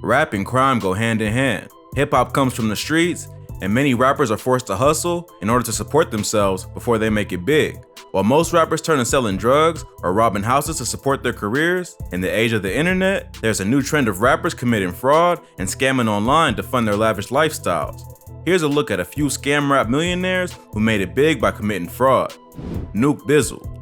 Rap and crime go hand in hand. Hip-hop comes from the streets, and many rappers are forced to hustle in order to support themselves before they make it big. While most rappers turn to selling drugs or robbing houses to support their careers, in the age of the internet, there's a new trend of rappers committing fraud and scamming online to fund their lavish lifestyles. Here's a look at a few scam rap millionaires who made it big by committing fraud. Nuke Bizzle.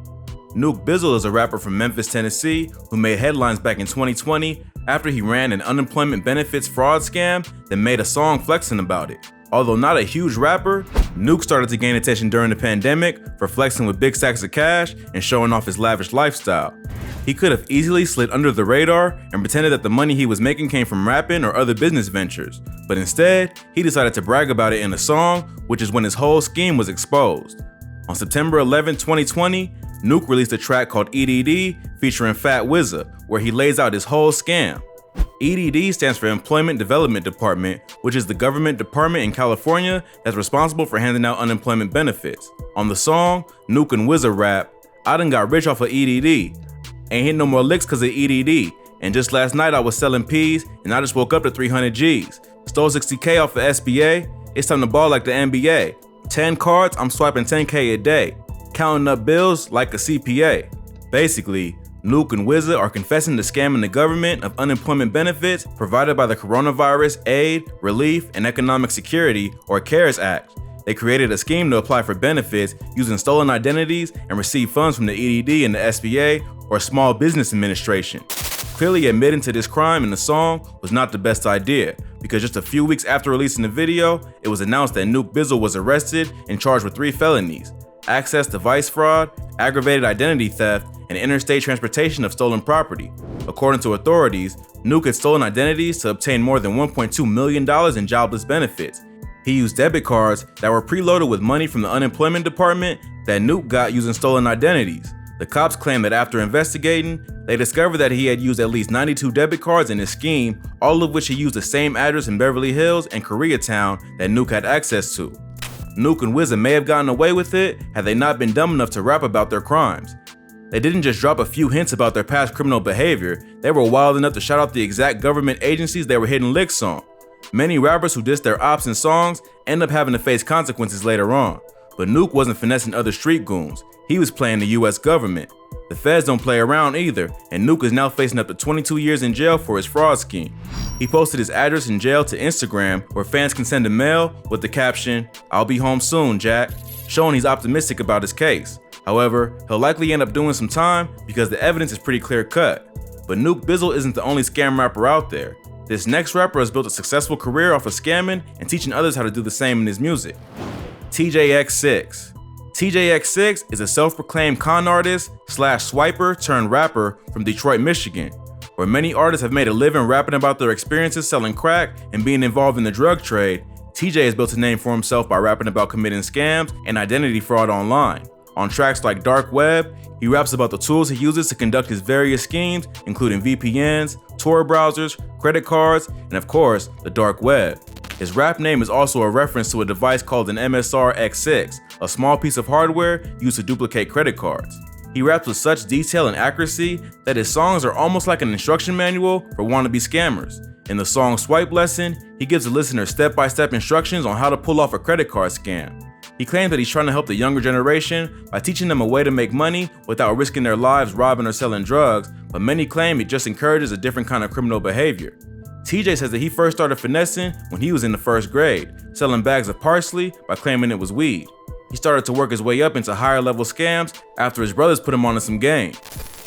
Nuke Bizzle is a rapper from Memphis, Tennessee, who made headlines back in 2020 after he ran an unemployment benefits fraud scam that made a song flexing about it. Although not a huge rapper, Nuke started to gain attention during the pandemic for flexing with big stacks of cash and showing off his lavish lifestyle. He could have easily slid under the radar and pretended that the money he was making came from rapping or other business ventures, but instead, he decided to brag about it in a song, which is when his whole scheme was exposed. On September 11, 2020, Nuke released a track called EDD featuring Fat Wizza, where he lays out his whole scam. EDD stands for Employment Development Department, which is the government department in California that's responsible for handing out unemployment benefits. On the song, Nuke and Wizza rap, "I done got rich off of EDD. Ain't hit no more licks cause of EDD. And just last night I was selling peas and I just woke up to 300 G's. Stole 60K off of SBA. It's time to ball like the NBA. 10 cards, I'm swiping 10K a day. Counting up bills like a CPA." Basically, Nuke and Wizza are confessing to scamming the government of unemployment benefits provided by the Coronavirus Aid, Relief, and Economic Security, or CARES Act. They created a scheme to apply for benefits using stolen identities and receive funds from the EDD and the SBA, or Small Business Administration. Clearly admitting to this crime in the song was not the best idea, because just a few weeks after releasing the video, it was announced that Nuke Bizzle was arrested and charged with 3 felonies: access device fraud, aggravated identity theft, and interstate transportation of stolen property. According to authorities, Nuke had stolen identities to obtain more than $1.2 million in jobless benefits. He used debit cards that were preloaded with money from the unemployment department that Nuke got using stolen identities. The cops claim that after investigating, they discovered that he had used at least 92 debit cards in his scheme, all of which he used the same address in Beverly Hills and Koreatown that Nuke had access to. Nuke and Wizza may have gotten away with it had they not been dumb enough to rap about their crimes. They didn't just drop a few hints about their past criminal behavior, they were wild enough to shout out the exact government agencies they were hitting licks on. Many rappers who diss their ops in songs end up having to face consequences later on, but Nuke wasn't finessing other street goons, he was playing the US government. The feds don't play around either, and Nuke is now facing up to 22 years in jail for his fraud scheme. He posted his address in jail to Instagram, where fans can send a mail with the caption, "I'll be home soon, Jack," showing he's optimistic about his case. However, he'll likely end up doing some time because the evidence is pretty clear cut. But Nuke Bizzle isn't the only scam rapper out there. This next rapper has built a successful career off of scamming and teaching others how to do the same in his music. TJX6. TJX6 is a self-proclaimed con artist / swiper turned rapper from Detroit, Michigan, where many artists have made a living rapping about their experiences selling crack and being involved in the drug trade. TJ has built a name for himself by rapping about committing scams and identity fraud online. On tracks like Dark Web, he raps about the tools he uses to conduct his various schemes, including VPNs, Tor browsers, credit cards, and of course, the Dark Web. His rap name is also a reference to a device called an MSR X6, a small piece of hardware used to duplicate credit cards. He raps with such detail and accuracy that his songs are almost like an instruction manual for wannabe scammers. In the song Swipe Lesson, he gives the listener step-by-step instructions on how to pull off a credit card scam. He claims that he's trying to help the younger generation by teaching them a way to make money without risking their lives robbing or selling drugs, but many claim it just encourages a different kind of criminal behavior. TJ says that he first started finessing when he was in the 1st grade, selling bags of parsley by claiming it was weed. He started to work his way up into higher level scams after his brothers put him onto some game.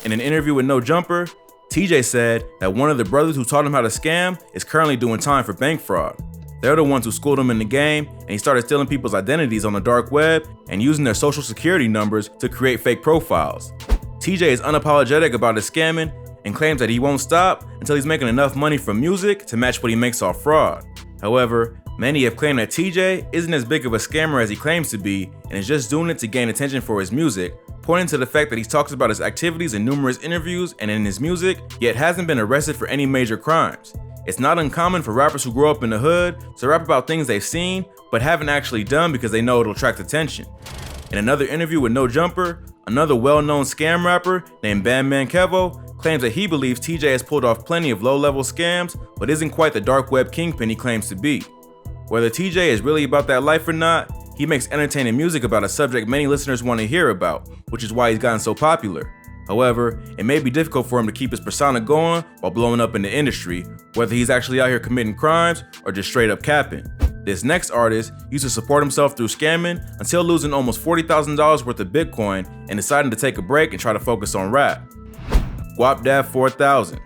In an interview with No Jumper, TJ said that one of the brothers who taught him how to scam is currently doing time for bank fraud. They're the ones who schooled him in the game, and he started stealing people's identities on the dark web and using their social security numbers to create fake profiles. TJ is unapologetic about his scamming and claims that he won't stop until he's making enough money from music to match what he makes off fraud. However, many have claimed that TJ isn't as big of a scammer as he claims to be and is just doing it to gain attention for his music, pointing to the fact that he talks about his activities in numerous interviews and in his music, yet hasn't been arrested for any major crimes. It's not uncommon for rappers who grow up in the hood to rap about things they've seen but haven't actually done because they know it'll attract attention. In another interview with No Jumper, another well-known scam rapper named Bandman Kevo claims that he believes TJ has pulled off plenty of low-level scams, but isn't quite the dark web kingpin he claims to be. Whether TJ is really about that life or not, he makes entertaining music about a subject many listeners want to hear about, which is why he's gotten so popular. However, it may be difficult for him to keep his persona going while blowing up in the industry, whether he's actually out here committing crimes or just straight up capping. This next artist used to support himself through scamming until losing almost $40,000 worth of Bitcoin and deciding to take a break and try to focus on rap. Guapdad 4000.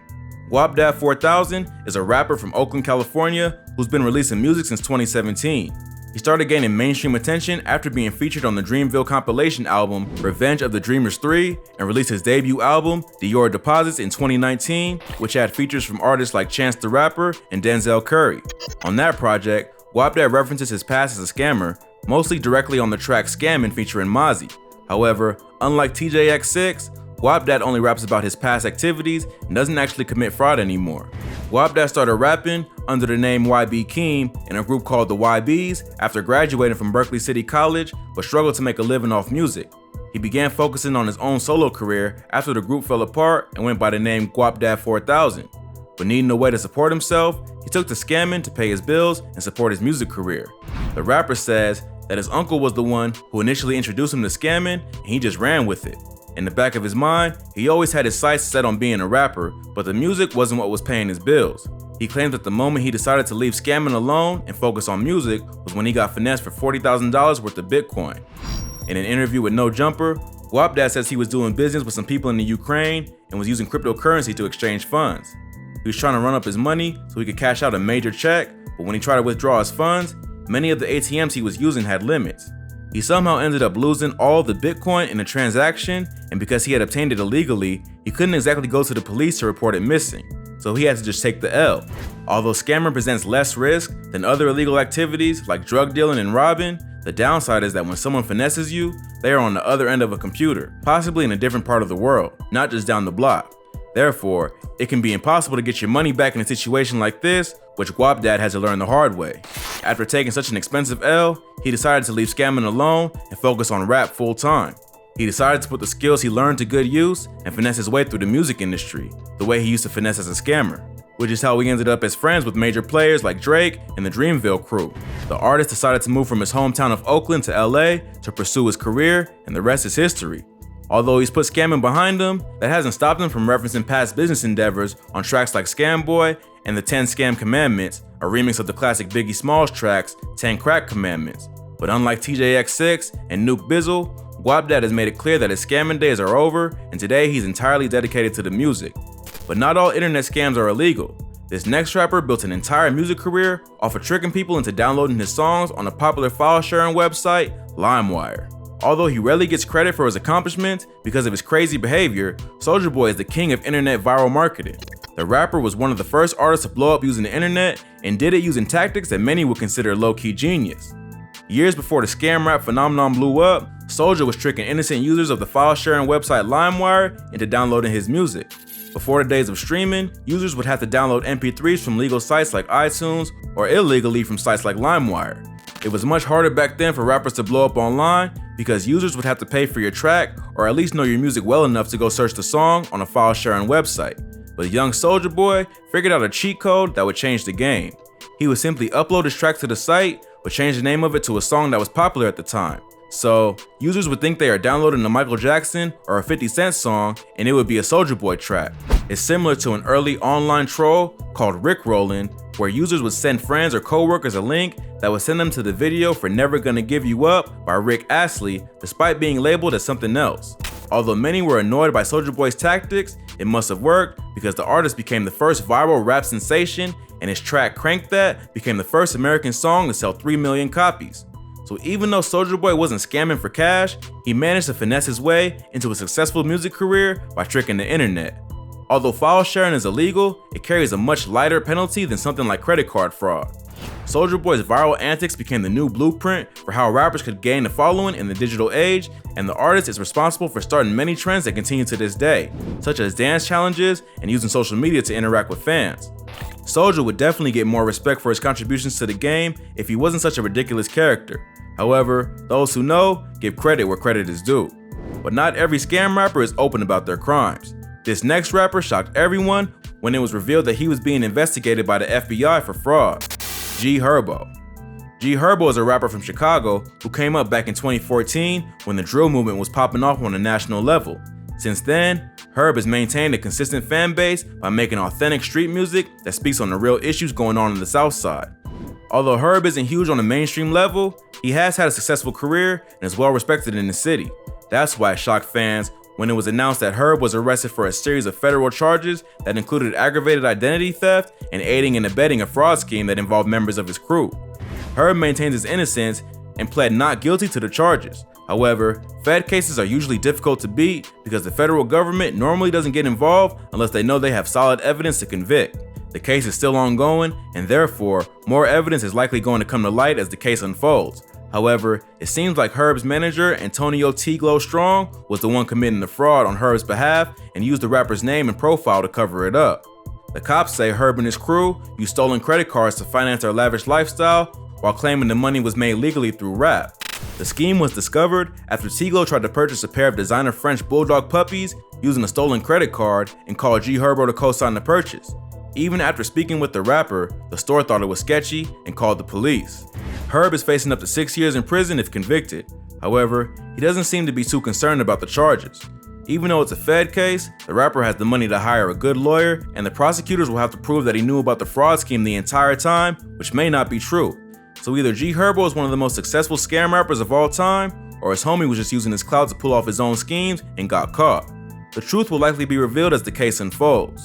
Guapdad 4000 is a rapper from Oakland, California who's been releasing music since 2017. He started gaining mainstream attention after being featured on the Dreamville compilation album Revenge of the Dreamers 3 and released his debut album Dior Deposits in 2019, which had features from artists like Chance the Rapper and Denzel Curry. On that project, Guapdad references his past as a scammer, mostly directly on the track Scammin' featuring Mozzie. However, unlike TJX6, Guapdad only raps about his past activities and doesn't actually commit fraud anymore. Guapdad started rapping under the name YB Keem in a group called the YBs after graduating from Berkeley City College, but struggled to make a living off music. He began focusing on his own solo career after the group fell apart and went by the name Guapdad 4000. But needing a way to support himself, he took to scamming to pay his bills and support his music career. The rapper says that his uncle was the one who initially introduced him to scamming and he just ran with it. In the back of his mind, he always had his sights set on being a rapper, but the music wasn't what was paying his bills. He claims that the moment he decided to leave scamming alone and focus on music was when he got finessed for $40,000 worth of Bitcoin. In an interview with No Jumper, Guapdad says he was doing business with some people in the Ukraine and was using cryptocurrency to exchange funds. He was trying to run up his money so he could cash out a major check, but when he tried to withdraw his funds, many of the ATMs he was using had limits. He somehow ended up losing all the Bitcoin in the transaction, and because he had obtained it illegally, he couldn't exactly go to the police to report it missing, so he had to just take the L. Although scamming presents less risk than other illegal activities like drug dealing and robbing, the downside is that when someone finesses you, they are on the other end of a computer, possibly in a different part of the world, not just down the block. Therefore, it can be impossible to get your money back in a situation like this, which Guapdad had to learn the hard way. After taking such an expensive L, he decided to leave scamming alone and focus on rap full time. He decided to put the skills he learned to good use and finesse his way through the music industry, the way he used to finesse as a scammer, which is how he ended up as friends with major players like Drake and the Dreamville crew. The artist decided to move from his hometown of Oakland to LA to pursue his career, and the rest is history. Although he's put scamming behind him, that hasn't stopped him from referencing past business endeavors on tracks like Scam Boy and the 10 Scam Commandments, a remix of the classic Biggie Smalls tracks 10 Crack Commandments. But unlike TJX6 and Nuke Bizzle, Guapdad has made it clear that his scamming days are over, and today he's entirely dedicated to the music. But not all internet scams are illegal. This next rapper built an entire music career off of tricking people into downloading his songs on a popular file sharing website, LimeWire. Although he rarely gets credit for his accomplishments because of his crazy behavior, Soulja Boy is the king of internet viral marketing. The rapper was one of the first artists to blow up using the internet and did it using tactics that many would consider low-key genius. Years before the scam rap phenomenon blew up, Soulja was tricking innocent users of the file sharing website LimeWire into downloading his music. Before the days of streaming, users would have to download MP3s from legal sites like iTunes or illegally from sites like LimeWire. It was much harder back then for rappers to blow up online because users would have to pay for your track or at least know your music well enough to go search the song on a file sharing website. But young Soulja Boy figured out a cheat code that would change the game. He would simply upload his track to the site, but change the name of it to a song that was popular at the time. So, users would think they are downloading a Michael Jackson or a 50 Cent song, and it would be a Soulja Boy track. It's similar to an early online troll called Rickrollin', where users would send friends or coworkers a link that would send them to the video for Never Gonna Give You Up by Rick Astley, despite being labeled as something else. Although many were annoyed by Soulja Boy's tactics, it must have worked because the artist became the first viral rap sensation, and his track Crank That became the first American song to sell 3 million copies. So even though Soulja Boy wasn't scamming for cash, he managed to finesse his way into a successful music career by tricking the internet. Although file sharing is illegal, it carries a much lighter penalty than something like credit card fraud. Soulja Boy's viral antics became the new blueprint for how rappers could gain a following in the digital age, and the artist is responsible for starting many trends that continue to this day, such as dance challenges and using social media to interact with fans. Soulja would definitely get more respect for his contributions to the game if he wasn't such a ridiculous character. However, those who know give credit where credit is due. But not every scam rapper is open about their crimes. This next rapper shocked everyone when it was revealed that he was being investigated by the FBI for fraud. G Herbo. G Herbo is a rapper from Chicago who came up back in 2014 when the drill movement was popping off on a national level. Since then, Herb has maintained a consistent fan base by making authentic street music that speaks on the real issues going on in the South Side. Although Herb isn't huge on the mainstream level, he has had a successful career and is well respected in the city. That's why it shocked fans when it was announced that Herb was arrested for a series of federal charges that included aggravated identity theft and aiding and abetting a fraud scheme that involved members of his crew. Herb maintains his innocence and pled not guilty to the charges. However, Fed cases are usually difficult to beat because the federal government normally doesn't get involved unless they know they have solid evidence to convict. The case is still ongoing, and therefore, more evidence is likely going to come to light as the case unfolds. However, it seems like Herb's manager, Antonio T. Glow Strong, was the one committing the fraud on Herb's behalf and used the rapper's name and profile to cover it up. The cops say Herb and his crew used stolen credit cards to finance their lavish lifestyle while claiming the money was made legally through rap. The scheme was discovered after T-Glow tried to purchase a pair of designer French bulldog puppies using a stolen credit card and called G Herbo to co-sign the purchase. Even after speaking with the rapper, the store thought it was sketchy and called the police. Herb is facing up to 6 years in prison if convicted. However, he doesn't seem to be too concerned about the charges. Even though it's a Fed case, the rapper has the money to hire a good lawyer, and the prosecutors will have to prove that he knew about the fraud scheme the entire time, which may not be true. So either G Herbo is one of the most successful scam rappers of all time, or his homie was just using his clout to pull off his own schemes and got caught. The truth will likely be revealed as the case unfolds.